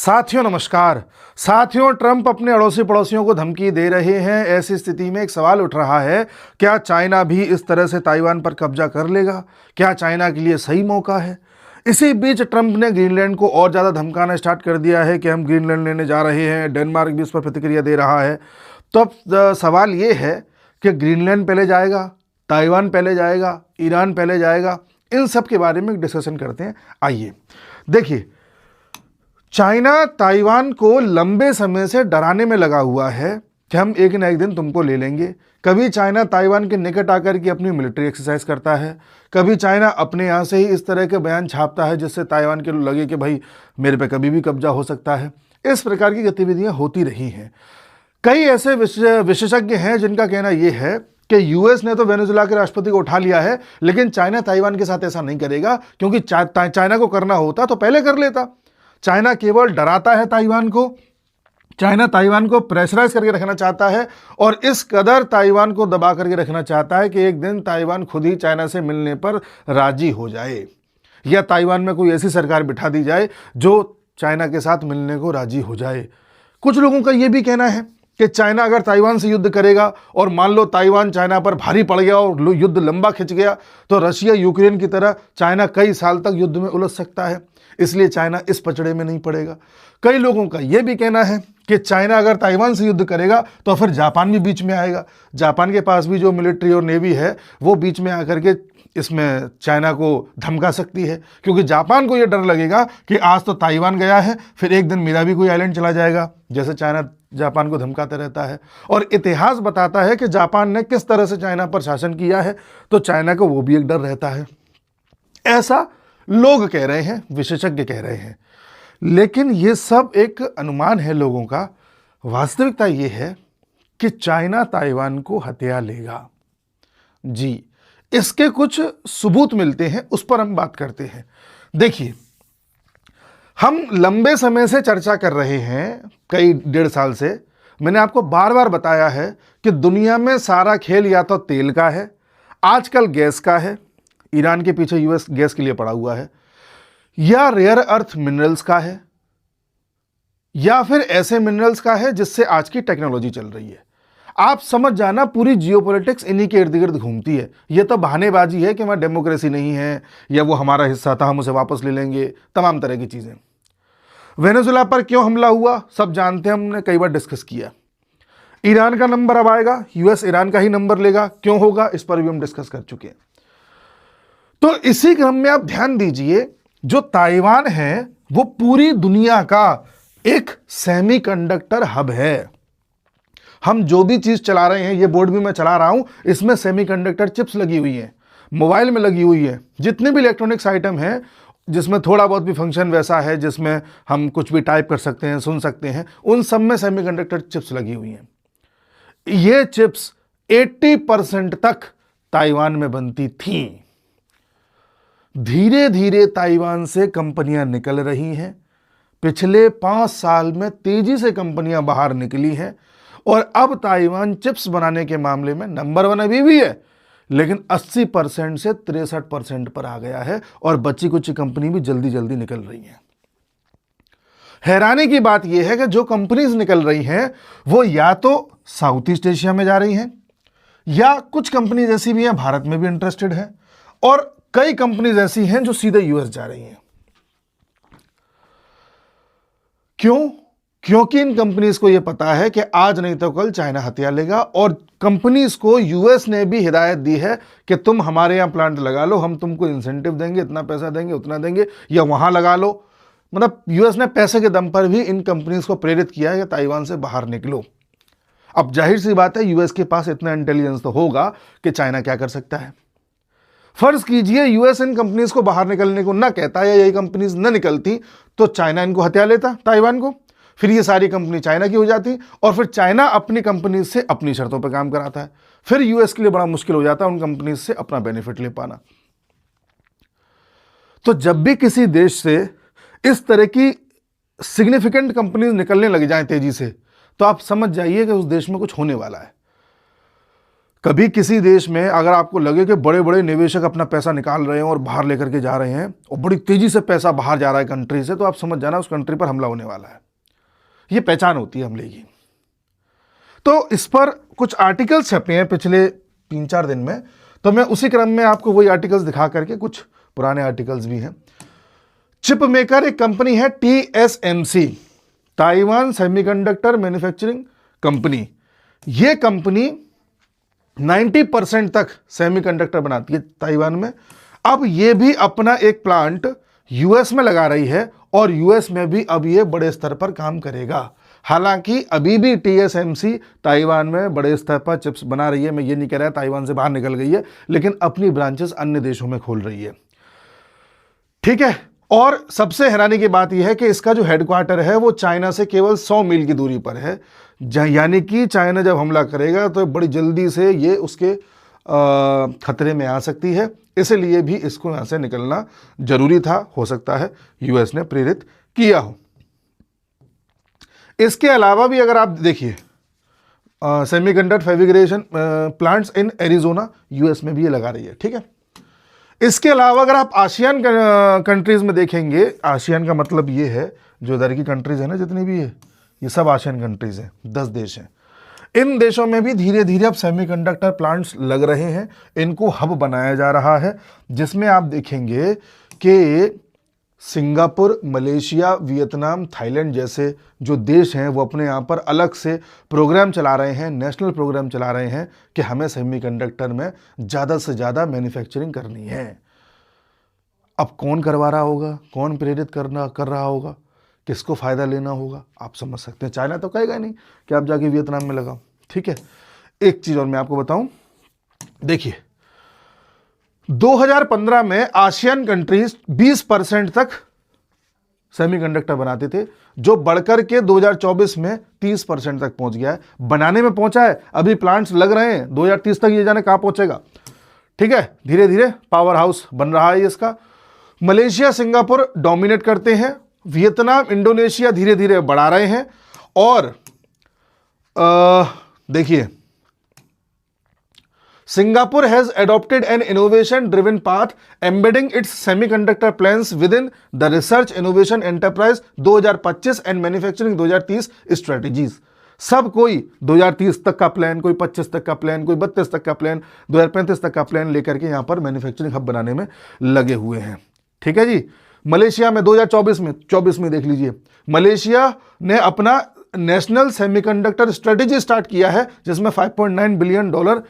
साथियों नमस्कार। साथियों, ट्रंप अपने अड़ोसी पड़ोसियों को धमकी दे रहे हैं। ऐसी स्थिति में एक सवाल उठ रहा है, क्या चाइना भी इस तरह से ताइवान पर कब्जा कर लेगा? क्या चाइना के लिए सही मौका है? इसी बीच ट्रंप ने ग्रीनलैंड को और ज़्यादा धमकाना स्टार्ट कर दिया है कि हम ग्रीनलैंड लेने जा रहे हैं। डेनमार्क भी इस पर प्रतिक्रिया दे रहा है। तो अब सवाल ये है कि ग्रीनलैंड पहले जाएगा, ताइवान पहले जाएगा, ईरान पहले जाएगा? इन सब के बारे में डिस्कशन करते हैं। आइए देखिए, चाइना ताइवान को लंबे समय से डराने में लगा हुआ है कि हम एक ना एक दिन तुमको ले लेंगे। कभी चाइना ताइवान के निकट आकर के अपनी मिलिट्री एक्सरसाइज करता है, कभी चाइना अपने यहाँ से ही इस तरह के बयान छापता है जिससे ताइवान के लगे कि भाई मेरे पे कभी भी कब्जा हो सकता है। इस प्रकार की गतिविधियां होती रही हैं। कई ऐसे विशेषज्ञ हैं जिनका कहना यह है कि यूएस ने तो वेनेजुएला के राष्ट्रपति को उठा लिया है, लेकिन चाइना ताइवान के साथ ऐसा नहीं करेगा, क्योंकि चाइना को करना होता तो पहले कर लेता। चाइना केवल डराता है ताइवान को, चाइना ताइवान को प्रेशराइज करके रखना चाहता है और इस कदर ताइवान को दबा करके रखना चाहता है कि एक दिन ताइवान खुद ही चाइना से मिलने पर राजी हो जाए, या ताइवान में कोई ऐसी सरकार बिठा दी जाए जो चाइना के साथ मिलने को राजी हो जाए। कुछ लोगों का यह भी कहना है कि चाइना अगर ताइवान से युद्ध करेगा और मान लो ताइवान चाइना पर भारी पड़ गया और युद्ध लंबा खिंच गया, तो रशिया यूक्रेन की तरह चाइना कई साल तक युद्ध में उलझ सकता है। इसलिए चाइना इस पचड़े में नहीं पड़ेगा। कई लोगों का यह भी कहना है कि चाइना अगर ताइवान से युद्ध करेगा तो फिर जापान भी बीच में आएगा। जापान के पास भी जो मिलिट्री और नेवी है वो बीच में आकर के इसमें चाइना को धमका सकती है, क्योंकि जापान को यह डर लगेगा कि आज तो ताइवान गया है, फिर एक दिन मेरा भी कोई आइलैंड चला जाएगा, जैसे चाइना जापान को धमकाता रहता है। और इतिहास बताता है कि जापान ने किस तरह से चाइना पर शासन किया है, तो चाइना को वो भी एक डर रहता है। ऐसा लोग कह रहे हैं, विशेषज्ञ कह रहे हैं, लेकिन ये सब एक अनुमान है लोगों का। वास्तविकता ये है कि चाइना ताइवान को हथिया लेगा। जी, इसके कुछ सबूत मिलते हैं, उस पर हम बात करते हैं। देखिए, हम लंबे समय से चर्चा कर रहे हैं, कई 1.5 साल से। मैंने आपको बार बार बताया है कि दुनिया में सारा खेल या तो तेल का है, आजकल गैस का है, ईरान के पीछे यूएस गैस के लिए पड़ा हुआ है, या रेयर अर्थ मिनरल्स का है, या फिर ऐसे मिनरल्स का है जिससे आज की टेक्नोलॉजी चल रही है। आप समझ जाना, पूरी जियोपॉलिटिक्स इन्हीं के इर्द गिर्द घूमती है। यह तो बहानेबाजी है कि वहां डेमोक्रेसी नहीं है या वो हमारा हिस्सा था हम उसे वापस ले लेंगे, तमाम तरह की चीजें। वेनेजुएला पर क्यों हमला हुआ सब जानते हैं, हमने कई बार डिस्कस किया। ईरान का नंबर अब आएगा, यूएस ईरान का ही नंबर लेगा, क्यों होगा इस पर भी हम डिस्कस कर चुके हैं। तो इसी क्रम में आप ध्यान दीजिए, जो ताइवान है वो पूरी दुनिया का एक सेमीकंडक्टर हब है। हम जो भी चीज चला रहे हैं, ये बोर्ड भी मैं चला रहा हूं, इसमें सेमीकंडक्टर चिप्स लगी हुई हैं, मोबाइल में लगी हुई है, जितने भी इलेक्ट्रॉनिक्स आइटम हैं जिसमें थोड़ा बहुत भी फंक्शन वैसा है जिसमें हम कुछ भी टाइप कर सकते हैं, सुन सकते हैं, उन सब में सेमीकंडक्टर चिप्स लगी हुई हैं। ये चिप्स 80% तक ताइवान में बनती थीं। धीरे धीरे ताइवान से कंपनियां निकल रही हैं। पिछले 5 साल में तेजी से कंपनियां बाहर निकली हैं और अब ताइवान चिप्स बनाने के मामले में नंबर 1 अभी भी है, लेकिन 80% से 63% पर आ गया है और बची कुछ कंपनी भी जल्दी जल्दी निकल रही हैं। हैरानी की बात यह है कि जो कंपनीज निकल रही हैं वो या तो साउथ ईस्ट एशिया में जा रही हैं, या कुछ कंपनीज ऐसी भी हैं भारत में भी इंटरेस्टेड हैं, और कई कंपनीज ऐसी हैं जो सीधे यूएस जा रही हैं। क्यों? क्योंकि इन कंपनीज को यह पता है कि आज नहीं तो कल चाइना हथिया लेगा, और कंपनीज को यूएस ने भी हिदायत दी है कि तुम हमारे यहां प्लांट लगा लो, हम तुमको इंसेंटिव देंगे, इतना पैसा देंगे, उतना देंगे, या वहां लगा लो। मतलब यूएस ने पैसे के दम पर भी इन कंपनीज को प्रेरित किया है कि ताइवान से बाहर निकलो। अब जाहिर सी बात है, यूएस के पास इतना इंटेलिजेंस तो होगा कि चाइना क्या कर सकता है। फर्ज कीजिए यूएस इन कंपनीज को बाहर निकलने को ना कहता, या यही कंपनीज न निकलती, तो चाइना इनको हथिया लेता ताइवान को, फिर ये सारी कंपनी चाइना की हो जाती, और फिर चाइना अपनी कंपनीज से अपनी शर्तों पर काम कराता है। फिर यूएस के लिए बड़ा मुश्किल हो जाता है उन कंपनीज से अपना बेनिफिट ले पाना। तो जब भी किसी देश से इस तरह की सिग्निफिकेंट कंपनीज निकलने लग जाएं तेजी से, तो आप समझ जाइए कि उस देश में कुछ होने वाला है। कभी किसी देश में अगर आपको लगे कि बड़े बड़े निवेशक अपना पैसा निकाल रहे हैं और बाहर लेकर के जा रहे हैं और बड़ी तेजी से पैसा बाहर जा रहा है कंट्री से, तो आप समझ जाना उस कंट्री पर हमला होने वाला है। ये पहचान होती है हमले की। तो इस पर कुछ आर्टिकल्स छपे हैं पिछले 3-4 दिन में, तो मैं उसी क्रम में आपको वही आर्टिकल्स दिखा करके, कुछ पुराने आर्टिकल्स भी हैं। चिप मेकर एक कंपनी है TSMC, Taiwan semiconductor manufacturing company. ये कंपनी 90% तक सेमीकंडक्टर बनाती है ताइवान में। अब ये भी अपना एक प्लांट यूएस में लगा रही है और यूएस में भी अब ये बड़े स्तर पर काम करेगा। हालांकि अभी भी TSMC ताइवान में बड़े स्तर पर चिप्स बना रही है। मैं ये नहीं कह रहा ताइवान से बाहर निकल गई है, लेकिन अपनी ब्रांचेस अन्य देशों में खोल रही है। ठीक है। और सबसे हैरानी की बात यह है कि इसका जो हेडक्वार्टर है वो चाइना से केवल 100 मील की दूरी पर है। यानी कि चाइना जब हमला करेगा तो बड़ी जल्दी से ये उसके खतरे में आ सकती है। इसलिए भी इसको यहाँ से निकलना जरूरी था। हो सकता है यूएस ने प्रेरित किया हो। इसके अलावा भी अगर आप देखिए semiconductor fabrication plants in Arizona, US में भी ये लगा रही है। ठीक है। इसके अलावा अगर आप आसियान कंट्रीज में देखेंगे, आसियान का मतलब ये है जो इधर की कंट्रीज है ना, जितनी भी है ये सब आसियान कंट्रीज हैं, 10 देश हैं। इन देशों में भी धीरे धीरे अब सेमीकंडक्टर प्लांट्स लग रहे हैं। इनको हब बनाया जा रहा है, जिसमें आप देखेंगे कि सिंगापुर, मलेशिया, वियतनाम, थाईलैंड जैसे जो देश हैं वो अपने यहाँ पर अलग से प्रोग्राम चला रहे हैं, नेशनल प्रोग्राम चला रहे हैं कि हमें सेमीकंडक्टर में ज़्यादा से ज़्यादा मैन्युफैक्चरिंग करनी है। अब कौन करवा रहा होगा, कौन प्रेरित कर रहा होगा, किसको फ़ायदा लेना होगा, आप समझ सकते हैं। चाइना तो कहेगा नहीं कि आप जाके वियतनाम में लगाओ। ठीक है। एक चीज़ और मैं आपको बताऊं, देखिए 2015 में आसियान कंट्रीज 20% तक सेमीकंडक्टर बनाते थे, जो बढ़कर के 2024 में 30% तक पहुंच गया है। बनाने में पहुंचा है, अभी प्लांट्स लग रहे हैं। 2030 तक ये जाने कहां पहुंचेगा। ठीक है। धीरे धीरे पावर हाउस बन रहा है इसका। मलेशिया, सिंगापुर डोमिनेट करते हैं। वियतनाम, इंडोनेशिया धीरे धीरे बढ़ा रहे हैं। और देखिए Singapore has adopted N innovation driven path embedding it's semiconductor plans with in the research innovation enterprise 2025 and manufacturing 2030 strategies. सब कोई 2030 तक का प्लान, कोई 25 तक का प्लान, कोई 32 तक का प्लान, 2035 तक का प्लान लेकर के यहां पर मैन्युफैक्चरिंग हब बनाने में लगे हुए हैं। ठीक है जी। मलेशिया में 2024 में देख लीजिए, मलेशिया ने अपना नेशनल सेमीकंडक्टर स्ट्रेटेजी स्टार्ट किया है, जिसमें $5.9 बिलियन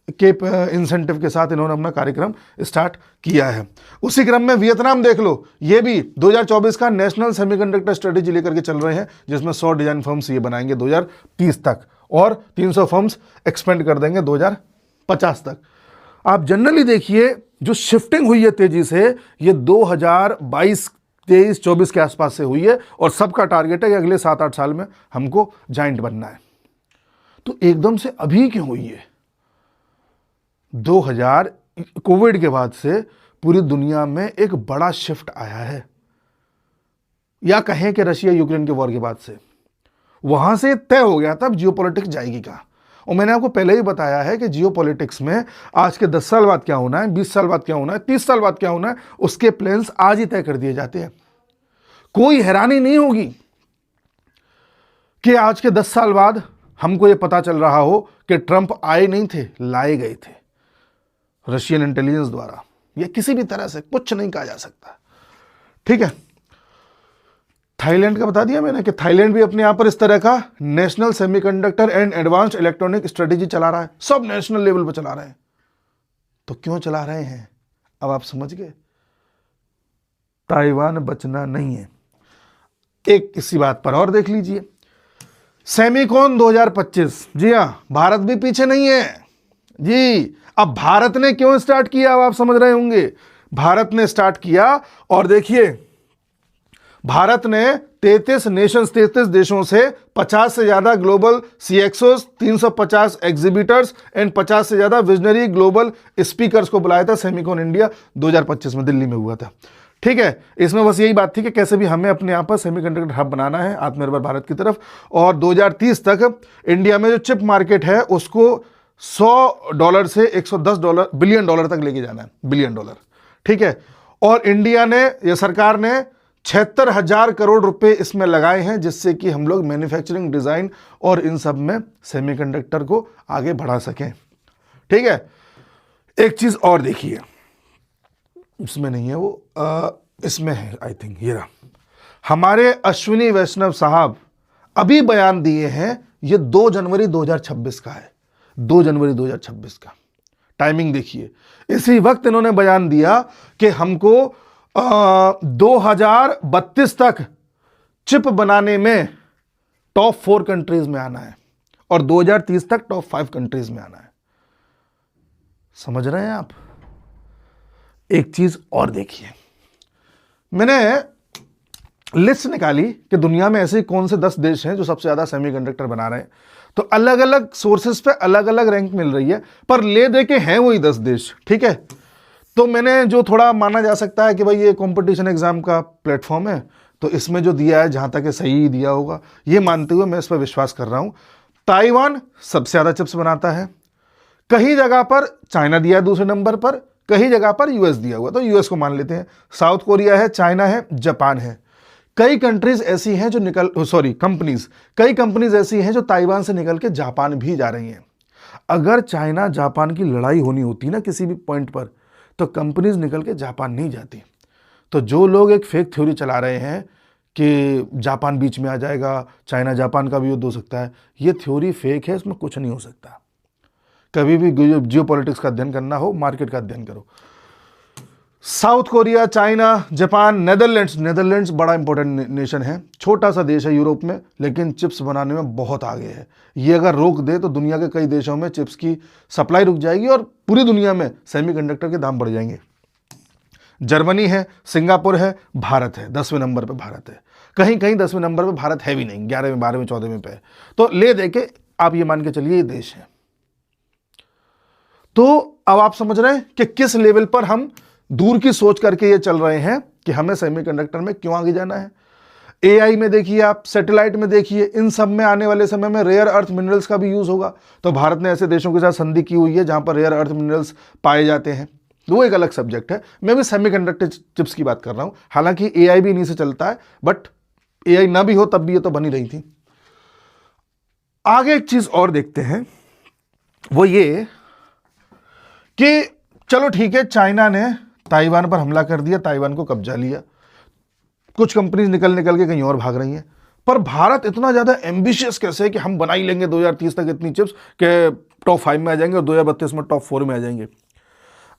के इंसेंटिव के साथ इन्होंने अपना कार्यक्रम स्टार्ट किया है। उसी क्रम में वियतनाम देख लो, ये भी 2024 का नेशनल सेमीकंडक्टर स्ट्रेटेजी लेकर के चल रहे हैं, जिसमें 100 डिजाइन फर्म्स ये बनाएंगे 2030 तक और 300 फर्म्स एक्सपेंड कर देंगे 2050 तक। आप जनरली देखिए जो शिफ्टिंग हुई है तेजी से, ये 2022, 23, 24 के आसपास से हुई है और सबका टारगेट है कि अगले 7-8 साल में हमको जाइंट बनना है। तो एकदम से अभी क्यों हुई है? 2000 कोविड के बाद से पूरी दुनिया में एक बड़ा शिफ्ट आया है, या कहें कि रशिया यूक्रेन के वॉर के बाद से वहां से तय हो गया था जियोपॉलिटिक्स जाएगी कहां। और मैंने आपको पहले ही बताया है कि जियोपॉलिटिक्स में आज के 10 साल बाद क्या होना है, 20 साल बाद क्या होना है, 30 साल बाद क्या होना है, उसके प्लान्स आज ही तय कर दिए जाते हैं। कोई हैरानी नहीं होगी कि आज के 10 साल बाद हमको यह पता चल रहा हो कि ट्रंप आए नहीं थे, लाए गए थे रशियन इंटेलिजेंस द्वारा। यह किसी भी तरह से कुछ नहीं कहा जा सकता। ठीक है। थाईलैंड का बता दिया मैंने कि थाईलैंड भी अपने यहां पर इस तरह का national semiconductor and advanced electronic strategy चला रहा है। सब नेशनल लेवल पर चला रहे हैं। तो क्यों चला रहे हैं, अब आप समझ गए। ताइवान बचना नहीं है। एक इसी बात पर और देख लीजिए, सेमीकॉन 2025। जी हां, भारत भी पीछे नहीं है जी। अब भारत ने क्यों स्टार्ट किया, अब आप समझ रहे होंगे। भारत ने स्टार्ट किया और देखिए भारत ने 33 देशों से 50 से ज्यादा ग्लोबल CXOs, 350 एग्जीबिटर्स एंड 50 से ज्यादा विजनरी ग्लोबल स्पीकर्स को बुलाया था। सेमीकॉन इंडिया 2025 में दिल्ली में हुआ था। ठीक है। इसमें बस यही बात थी कि कैसे भी हमें अपने यहाँ पर सेमीकंडक्टर हब बनाना है आत्मनिर्भर भारत की तरफ, और 2030 तक इंडिया में जो चिप मार्केट है उसको $100 से $110 बिलियन डॉलर तक लेके जाना है, बिलियन डॉलर, ठीक है। और इंडिया ने या सरकार ने 76,000 करोड़ रुपए इसमें लगाए हैं, जिससे कि हम लोग मैन्युफैक्चरिंग, डिजाइन और इन सब में सेमीकंडक्टर को आगे बढ़ा सकें, ठीक है। एक चीज और देखिए, इसमें नहीं है वो, इसमें है आई थिंक, ये रहा। हमारे अश्विनी वैष्णव साहब अभी बयान दिए हैं, ये 2 जनवरी 2026 का है, 2 जनवरी 2026 का। टाइमिंग देखिए, इसी वक्त इन्होंने बयान दिया कि हमको 2032 तक चिप बनाने में टॉप 4 कंट्रीज में आना है और 2030 तक टॉप 5 कंट्रीज में आना है। समझ रहे हैं आप? एक चीज और देखिए, मैंने लिस्ट निकाली कि दुनिया में ऐसे कौन से 10 देश हैं जो सबसे ज्यादा सेमीकंडक्टर बना रहे हैं। तो अलग अलग सोर्सेस पे अलग अलग रैंक मिल रही है, पर ले दे के हैं वही 10 देश, ठीक है। तो मैंने जो थोड़ा माना जा सकता है कि भाई ये कंपटीशन एग्जाम का प्लेटफॉर्म है, तो इसमें जो दिया है जहां तक है सही दिया होगा, ये मानते हुए मैं इस पर विश्वास कर रहा हूं। ताइवान सबसे ज्यादा चिप्स बनाता है, कहीं जगह पर चाइना दिया है दूसरे नंबर पर, कहीं जगह पर यूएस दिया हुआ, तो यूएस को मान लेते हैं। साउथ कोरिया है, चाइना है, जापान है। कई कंट्रीज ऐसी हैं जो कई कंपनीज ऐसी हैं जो ताइवान से निकल के जापान भी जा रही हैं। अगर चाइना जापान की लड़ाई होनी होती ना किसी भी पॉइंट पर, तो कंपनीज निकल के जापान नहीं जाती। तो जो लोग एक फेक थ्योरी चला रहे हैं कि जापान बीच में आ जाएगा, चाइना जापान का भी युद्ध हो सकता है, ये थ्योरी फेक है, इसमें कुछ नहीं हो सकता। कभी भी जियोपॉलिटिक्स का अध्ययन करना हो, मार्केट का अध्ययन करो। South Korea, China, Japan, Netherlands बड़ा इंपॉर्टेंट नेशन है, छोटा सा देश है यूरोप में, लेकिन चिप्स बनाने में बहुत आगे है। ये अगर रोक दे तो दुनिया के कई देशों में चिप्स की सप्लाई रुक जाएगी और पूरी दुनिया में सेमीकंडक्टर के दाम बढ़ जाएंगे। जर्मनी है, सिंगापुर है, भारत है, 10वें नंबर पे भारत है। कहीं कहीं 10वें नंबर पे भारत है भी नहीं, 11वें, 12वें, 14वें पे है। तो ले दे के आप ये मान के चलिए ये देश है। तो अब आप समझ रहे हैं कि किस लेवल पर हम दूर की सोच करके ये चल रहे हैं कि हमें सेमीकंडक्टर में क्यों आगे जाना है। एआई में देखिए आप, सैटेलाइट में देखिए, इन सब में आने वाले समय में रेयर अर्थ मिनरल्स का भी यूज होगा। तो भारत ने ऐसे देशों के साथ संधि की हुई है जहां पर रेयर अर्थ मिनरल्स पाए जाते हैं, वो एक अलग सब्जेक्ट है। मैं भी सेमीकंडक्टर चिप्स की बात कर रहा हूं, हालांकि एआई भी इन्हीं से चलता है, बट एआई ना भी हो तब भी ये तो बनी रही थी। आगे एक चीज और देखते हैं, वो ये कि चलो ठीक है, चाइना ने ताइवान पर हमला कर दिया, ताइवान को कब्जा लिया, कुछ कंपनीज निकल के कहीं और भाग रही हैं, पर भारत इतना ज्यादा एम्बिशियस कैसे है कि हम बना ही लेंगे 2030 तक इतनी चिप्स के टॉप 5 में आ जाएंगे और 2032 में टॉप 4 में आ जाएंगे।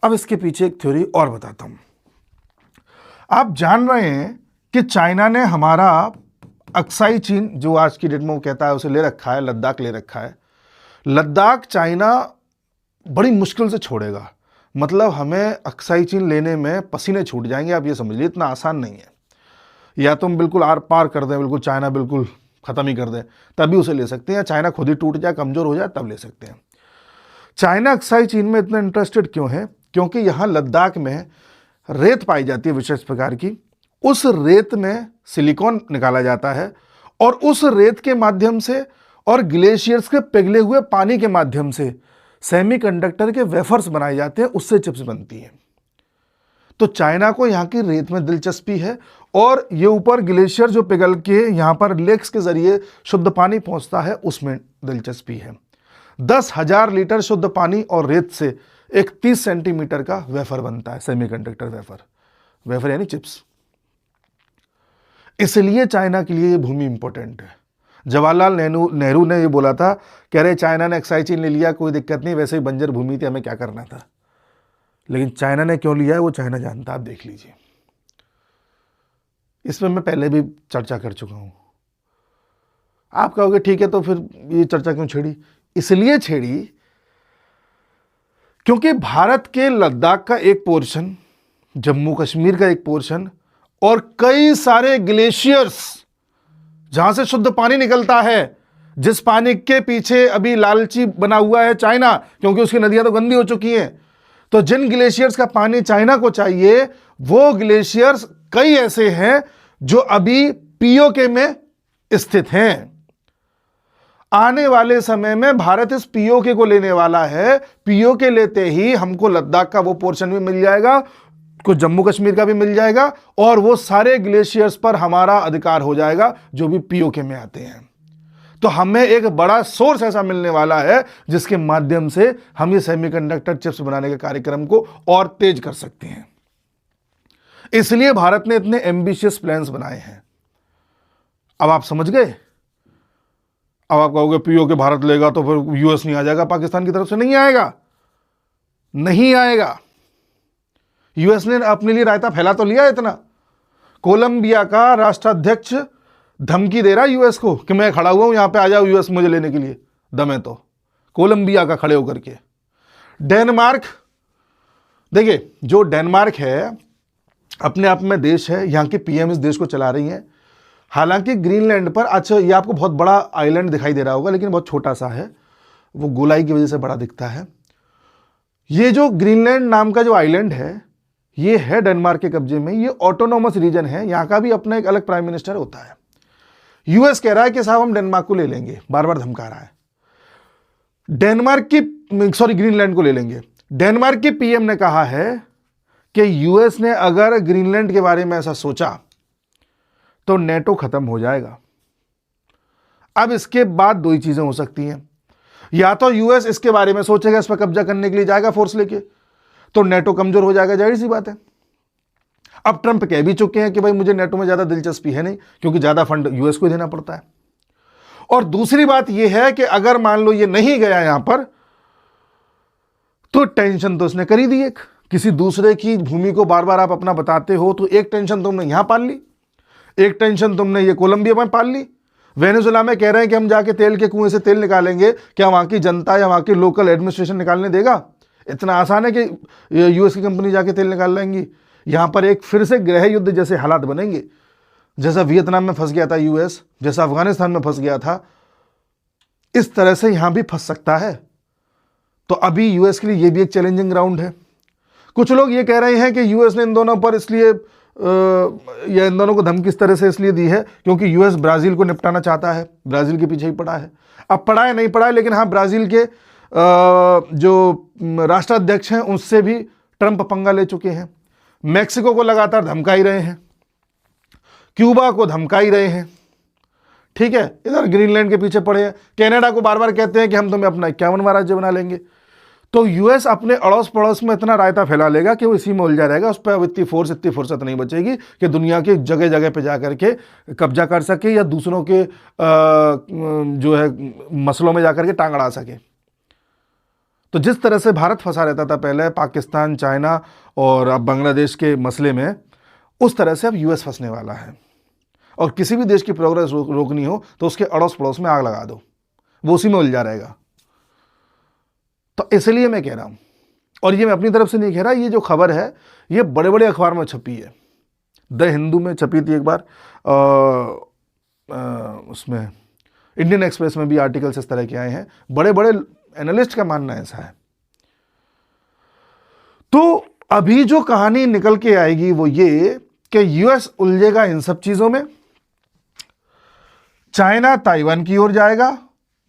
अब इसके पीछे एक थ्योरी और बताता हूं। आप जान रहे हैं कि चाइना ने हमारा अक्साई चीन, जो आज की डेट में वो कहता है, उसे ले रखा है, लद्दाख ले रखा है। लद्दाख चाइना बड़ी मुश्किल से छोड़ेगा, मतलब हमें अक्साई चीन लेने में पसीने छूट जाएंगे। आप ये समझ लीजिए, इतना आसान नहीं है। या तो हम बिल्कुल आर पार कर दें, बिल्कुल चाइना बिल्कुल खत्म ही कर दें, तभी उसे ले सकते हैं, या चाइना खुद ही टूट जाए, कमजोर हो जाए, तब ले सकते हैं। चाइना अक्साई चीन में इतना इंटरेस्टेड क्यों है? क्योंकि यहाँ लद्दाख में रेत पाई जाती है विशेष प्रकार की, उस रेत में सिलिकॉन निकाला जाता है और उस रेत के माध्यम से और ग्लेशियर्स के पिघले हुए पानी के माध्यम से सेमीकंडक्टर के वेफर्स बनाए जाते हैं, उससे चिप्स बनती हैं। तो चाइना को यहाँ की रेत में दिलचस्पी है और ये ऊपर ग्लेशियर जो पिघल के यहाँ पर लेक्स के जरिए शुद्ध पानी पहुंचता है, उसमें दिलचस्पी है। 10,000 लीटर शुद्ध पानी और रेत से एक 30 सेंटीमीटर का वेफर बनता है, सेमीकंडक्टर वेफर। वेफर यानी चिप्स। इसलिए चाइना के लिए ये भूमि इंपॉर्टेंट है। जवाहरलाल नेहरू ने ये बोला था, कह रहे चाइना ने अक्साई चीन ले लिया, कोई दिक्कत नहीं, वैसे ही बंजर भूमि थी, हमें क्या करना था। लेकिन चाइना ने क्यों लिया है वो चाइना जानता, आप देख लीजिए। इसमें मैं पहले भी चर्चा कर चुका हूं। आप कहोगे ठीक है, तो फिर ये चर्चा क्यों छेड़ी? इसलिए छेड़ी क्योंकि भारत के लद्दाख का एक पोर्शन, जम्मू कश्मीर का एक पोर्शन और कई सारे ग्लेशियर्स जहां से शुद्ध पानी निकलता है, जिस पानी के पीछे अभी लालची बना हुआ है चाइना, क्योंकि उसकी नदियां तो गंदी हो चुकी हैं। तो जिन ग्लेशियर्स का पानी चाइना को चाहिए, वो ग्लेशियर्स कई ऐसे हैं जो अभी पीओके में स्थित हैं। आने वाले समय में भारत इस पीओके को लेने वाला है। पीओके लेते ही हमको लद्दाख का वो पोर्शन भी मिल जाएगा, कुछ जम्मू कश्मीर का भी मिल जाएगा, और वो सारे ग्लेशियर्स पर हमारा अधिकार हो जाएगा जो भी पीओके में आते हैं। तो हमें एक बड़ा सोर्स ऐसा मिलने वाला है जिसके माध्यम से हम ये सेमीकंडक्टर चिप्स बनाने के कार्यक्रम को और तेज कर सकते हैं। इसलिए भारत ने इतने एम्बिशियस प्लान्स बनाए हैं। अब आप समझ गए। अब आप कहोगे पीओके भारत लेगा तो फिर यूएस नहीं आ जाएगा पाकिस्तान की तरफ से? नहीं आएगा, नहीं आएगा। यूएस ने अपने लिए रायता फैला तो लिया इतना। कोलंबिया का राष्ट्राध्यक्ष धमकी दे रहा है यूएस को कि मैं खड़ा हुआ हूं, यहां पे आ जाओ यूएस मुझे लेने के लिए, दम है तो। कोलंबिया का खड़े होकर के। डेनमार्क, देखिए जो डेनमार्क है अपने आप में देश है, यहां की पीएम इस देश को चला रही हैं। हालांकि ग्रीनलैंड पर, अच्छा ये आपको बहुत बड़ा आइलैंड दिखाई दे रहा होगा लेकिन बहुत छोटा सा है, वो गोलाई की वजह से बड़ा दिखता है। ये जो ग्रीनलैंड नाम का जो आइलैंड है ये है डेनमार्क के कब्जे में। ये ऑटोनोमस रीजन है, यहां का भी अपना एक अलग प्राइम मिनिस्टर होता है। यूएस कह रहा है कि साहब हम डेनमार्क को ले लेंगे, बार बार धमका रहा है। ग्रीनलैंड को ले लेंगे। डेनमार्क की पीएम ने कहा है कि यूएस ने अगर ग्रीनलैंड के बारे में ऐसा सोचा तो नेटो खत्म हो जाएगा। अब इसके बाद दो ही चीजें हो सकती हैं, या तो यूएस इसके बारे में सोचेगा, इस पर कब्जा करने के लिए जाएगा फोर्स लेके, तो नेटो कमजोर हो जाएगा, जाहिर सी बात है। अब ट्रंप कह भी चुके हैं कि भाई मुझे नेटो में ज्यादा दिलचस्पी है नहीं, क्योंकि ज्यादा फंड यूएस को देना पड़ता है। और दूसरी बात यह है कि अगर मान लो ये नहीं गया यहां पर, तो टेंशन तो उसने कर ही दी। एक किसी दूसरे की भूमि को बार बार आप अपना बताते हो, तो एक टेंशन तुमने यहां पाल ली, एक टेंशन तुमने ये कोलंबिया में पाल ली। वेनेजुएला में कह रहे हैं कि हम जाके तेल के कुएं से तेल निकालेंगे, क्या वहां की जनता या वहां की लोकल एडमिनिस्ट्रेशन निकालने देगा? इतना आसान है कि यूएस की कंपनी जाके तेल निकाल लेंगी? यहां पर एक फिर से गृह युद्ध जैसे हालात बनेंगे, जैसा वियतनाम में फंस गया था यूएस, जैसा अफगानिस्तान में फंस गया था, इस तरह से यहां भी फंस सकता है। तो अभी यूएस के लिए यह भी एक चैलेंजिंग ग्राउंड है। कुछ लोग ये कह रहे हैं कि यूएस ने इन दोनों पर इसलिए या इन दोनों को धमकी इस तरह से इसलिए दी है क्योंकि यूएस ब्राजील को निपटाना चाहता है, ब्राजील के पीछे ही पड़ा है। अब पड़ा है नहीं पड़ा है, लेकिन हाँ ब्राजील के जो राष्ट्राध्यक्ष हैं उससे भी ट्रंप पंगा ले चुके हैं। मैक्सिको को लगातार धमका ही रहे हैं, क्यूबा को धमका ही रहे हैं, ठीक है। इधर ग्रीनलैंड के पीछे पड़े हैं, कनाडा को बार बार कहते हैं कि हम तुम्हें अपना 51वां राज्य बना लेंगे। तो यूएस अपने अड़ोस पड़ोस में इतना रायता फैला लेगा कि वो इसी में उलझा रहेगा। उस पर अब इतनी फुर्सत नहीं बचेगी कि दुनिया के जगह जगह पे जा करके कब्जा कर सके या दूसरों के जो है मसलों में जाकर के टांग अड़ा सके। तो जिस तरह से भारत फंसा रहता था पहले पाकिस्तान, चाइना और अब बांग्लादेश के मसले में, उस तरह से अब यूएस फंसने वाला है। और किसी भी देश की प्रोग्रेस रोकनी हो तो उसके अड़ोस पड़ोस में आग लगा दो, वो उसी में उलझा रहेगा। तो इसलिए मैं कह रहा हूं, और ये मैं अपनी तरफ से नहीं कह रहा, ये जो खबर है ये बड़े बड़े अखबार में छपी है। द हिंदू में छपी थी एक बार, उसमें इंडियन एक्सप्रेस में भी आर्टिकल्स इस तरह के आए हैं। बड़े बड़े एनालिस्ट का मानना ऐसा है। तो अभी जो कहानी निकल के आएगी वो ये कि यूएस उलझेगा इन सब चीजों में, चाइना ताइवान की ओर जाएगा,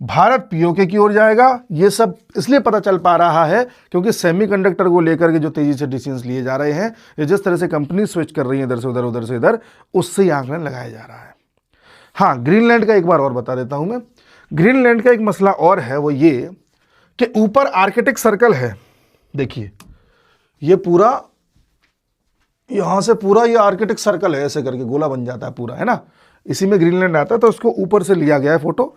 भारत पीओके की ओर जाएगा। ये सब इसलिए पता चल पा रहा है क्योंकि सेमीकंडक्टर को लेकर के जो तेजी से डिसीजंस लिए जा रहे हैं, ये जिस तरह से कंपनी स्विच कर रही है इधर से उधर, उधर से इधर, उससे ही आंकलन लगाया जा रहा है। हाँ, ग्रीनलैंड का एक बार और बता देता हूं मैं। ग्रीनलैंड का एक मसला और है, वो ये कि ऊपर आर्कटिक सर्कल है। देखिए ये पूरा, यहां से पूरा ये आर्कटिक सर्कल है, ऐसे करके गोला बन जाता है पूरा, है ना। इसी में ग्रीनलैंड आता है, तो उसको ऊपर से लिया गया है फोटो,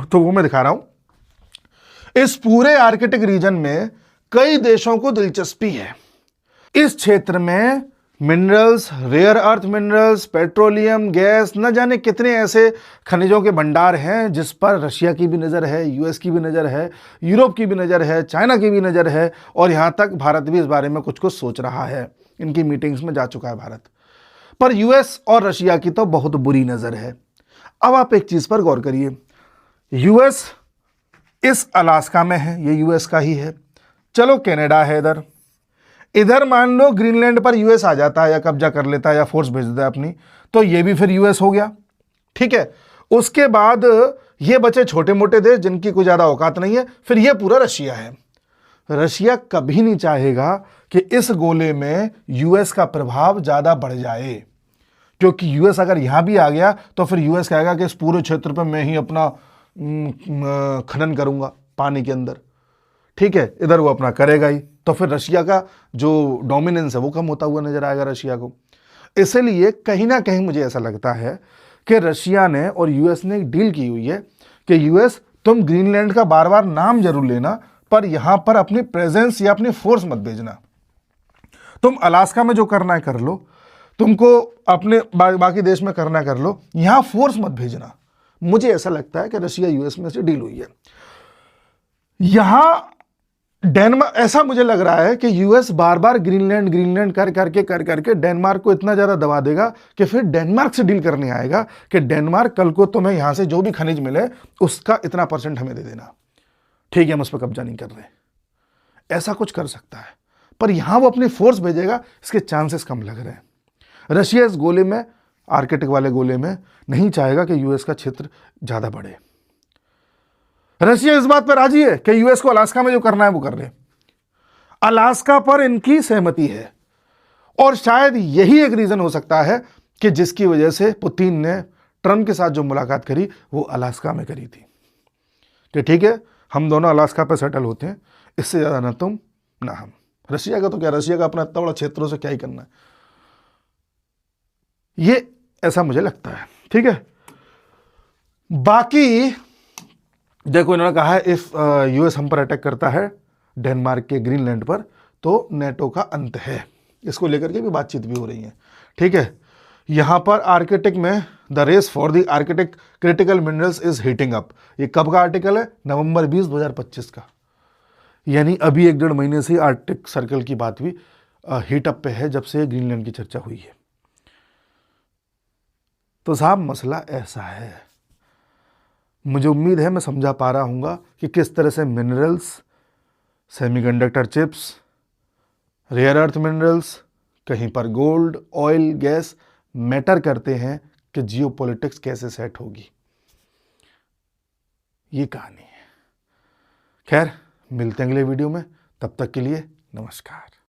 तो वो मैं दिखा रहा हूं। इस पूरे आर्कटिक रीजन में कई देशों को दिलचस्पी है। इस क्षेत्र में minerals, rare earth minerals, petroleum, gas, न जाने कितने ऐसे खनिजों के भंडार हैं जिस पर रशिया की भी नज़र है, यूएस की भी नज़र है, यूरोप की भी नज़र है, चाइना की भी नज़र है, और यहां तक भारत भी इस बारे में कुछ कुछ सोच रहा है। इनकी मीटिंग्स में जा चुका है भारत। पर यूएस और रशिया की तो बहुत बुरी नज़र है। अब आप एक चीज़ पर गौर करिए, यूएस इस अलास्का में है, ये यूएस का ही है। चलो कनाडा है इधर, इधर मान लो ग्रीनलैंड पर यूएस आ जाता है या कब्जा कर लेता है या फोर्स भेज देता है अपनी, तो ये भी फिर यूएस हो गया, ठीक है। उसके बाद ये बचे छोटे मोटे देश जिनकी कोई ज़्यादा औकात नहीं है, फिर ये पूरा रशिया है। रशिया कभी नहीं चाहेगा कि इस गोले में यूएस का प्रभाव ज़्यादा बढ़ जाए, क्योंकि यूएस अगर यहां भी आ गया तो फिर यूएस कहेगा कि इस पूरे क्षेत्र पर मैं ही अपना खनन करूंगा पानी के अंदर, ठीक है, इधर वो अपना करेगा ही, तो फिर रशिया का जो डोमिनेंस है वो कम होता हुआ नजर आएगा रशिया को। इसलिए कहीं ना कहीं मुझे ऐसा लगता है कि रशिया ने और यूएस ने एक डील की हुई है कि यूएस तुम ग्रीनलैंड का बार बार नाम जरूर लेना, पर यहां पर अपनी प्रेजेंस या अपनी फोर्स मत भेजना। तुम अलास्का में जो करना है कर लो, तुमको अपने बाकी देश में करना है कर लो, यहां फोर्स मत भेजना। मुझे ऐसा लगता है कि रशिया यूएस में से डील हुई है। यहां डेनमार्क, ऐसा मुझे लग रहा है कि यूएस बार बार ग्रीनलैंड ग्रीनलैंड कर करके डेनमार्क को इतना ज्यादा दबा देगा कि फिर डेनमार्क से डील करने आएगा कि डेनमार्क कल को तुम्हें यहां से जो भी खनिज मिले उसका इतना % हमें दे देना, ठीक है, हम उस पर कब्जा नहीं कर रहे। ऐसा कुछ कर सकता है, पर यहां वो अपनी फोर्स भेजेगा, इसके चांसेस कम लग रहे हैं। रशिया इस गोले में, आर्कटिक वाले गोले में, नहीं चाहेगा कि यूएस का क्षेत्र ज्यादा बढ़े। रशिया इस बात पर राजी है कि यूएस को अलास्का में जो करना है वो कर ले। अलास्का पर इनकी सहमति है, और शायद यही एक रीजन हो सकता है कि जिसकी वजह से पुतिन ने ट्रंप के साथ जो मुलाकात करी वो अलास्का में करी थी कि ठीक है, हम दोनों अलास्का पर सेटल होते हैं, इससे ज्यादा ना तुम ना हम। रशिया का तो क्या, रशिया का अपना इतना बड़ा क्षेत्रों से क्या ही करना है, ये ऐसा मुझे लगता है, ठीक है। बाकी देखो, इन्होंने कहा है इफ यूएस हम पर अटैक करता है डेनमार्क के ग्रीनलैंड पर तो नेटो का अंत है। इसको लेकर के भी बातचीत भी हो रही है, ठीक है। यहां पर आर्कटिक में the race for the Arctic critical minerals is heating up. ये कब का आर्टिकल है? नवंबर 20, 2025 का, यानी अभी 1-1.5 महीने से आर्कटिक सर्कल की बात भी हीटअप पे है, जब से ग्रीनलैंड की चर्चा हुई है। तो साहब मसला ऐसा है, मुझे उम्मीद है मैं समझा पा रहा हूँगा कि किस तरह से minerals, semiconductor chips, rare earth minerals, कहीं पर गोल्ड, ऑयल, गैस मैटर करते हैं कि जियोपॉलिटिक्स कैसे सेट होगी। ये कहानी है। खैर, मिलते हैं अगले वीडियो में, तब तक के लिए नमस्कार।